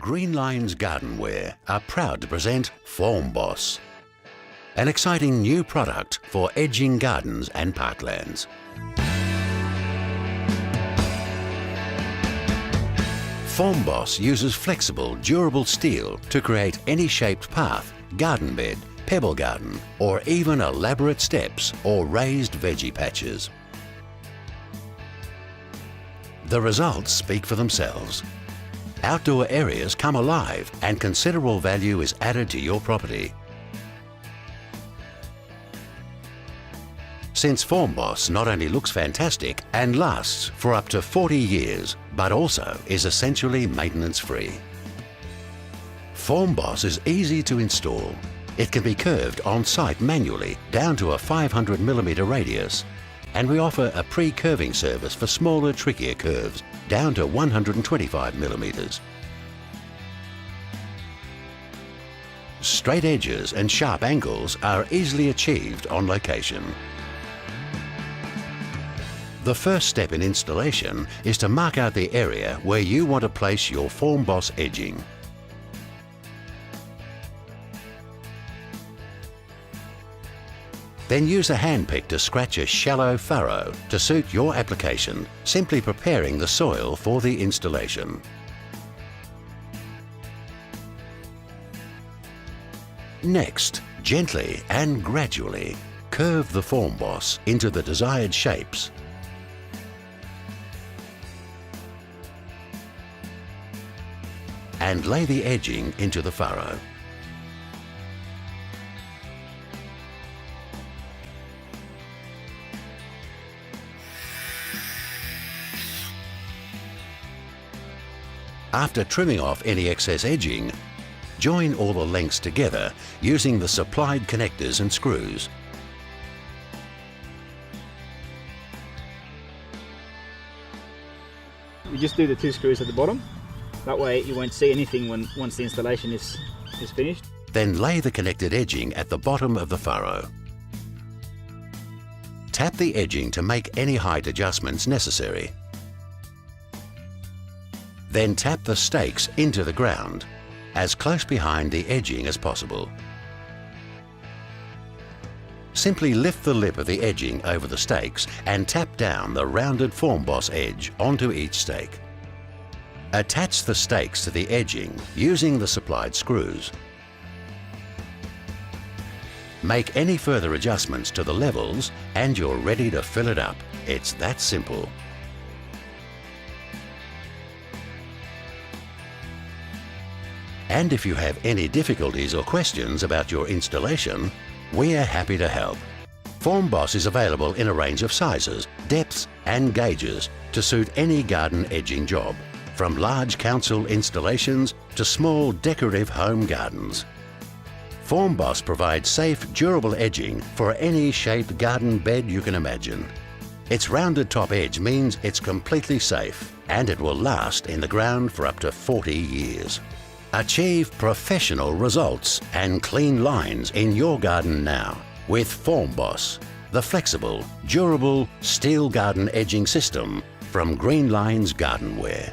Green Lines Gardenware are proud to present Formboss, an exciting new product for edging gardens and parklands. Formboss uses flexible, durable steel to create any shaped path, garden bed, pebble garden, or even elaborate steps or raised veggie patches. The results speak for themselves. Outdoor areas come alive and considerable value is added to your property. Since Formboss not only looks fantastic and lasts for up to 40 years, but also is essentially maintenance-free. Formboss is easy to install. It can be curved on-site manually down to a 500mm radius, and we offer a pre-curving service for smaller, trickier curves down to 125mm. Straight edges and sharp angles are easily achieved on location. The first step in installation is to mark out the area where you want to place your Formboss edging. Then use a handpick to scratch a shallow furrow to suit your application, simply preparing the soil for the installation. Next, gently and gradually curve the Formboss into the desired shapes. And lay the edging into the furrow. After trimming off any excess edging, join all the lengths together using the supplied connectors and screws. We just do the 2 screws at the bottom. That way you won't see anything once the installation is finished. Then lay the connected edging at the bottom of the furrow. Tap the edging to make any height adjustments necessary. Then tap the stakes into the ground, as close behind the edging as possible. Simply lift the lip of the edging over the stakes and tap down the rounded Formboss edge onto each stake. Attach the stakes to the edging using the supplied screws. Make any further adjustments to the levels and you're ready to fill it up. It's that simple. And if you have any difficulties or questions about your installation, we're happy to help. Formboss is available in a range of sizes, depths and gauges to suit any garden edging job, from large council installations to small decorative home gardens. Formboss provides safe, durable edging for any shaped garden bed you can imagine. Its rounded top edge means it's completely safe and it will last in the ground for up to 40 years. Achieve professional results and clean lines in your garden now with Formboss, the flexible, durable steel garden edging system from Green Lines Gardenware.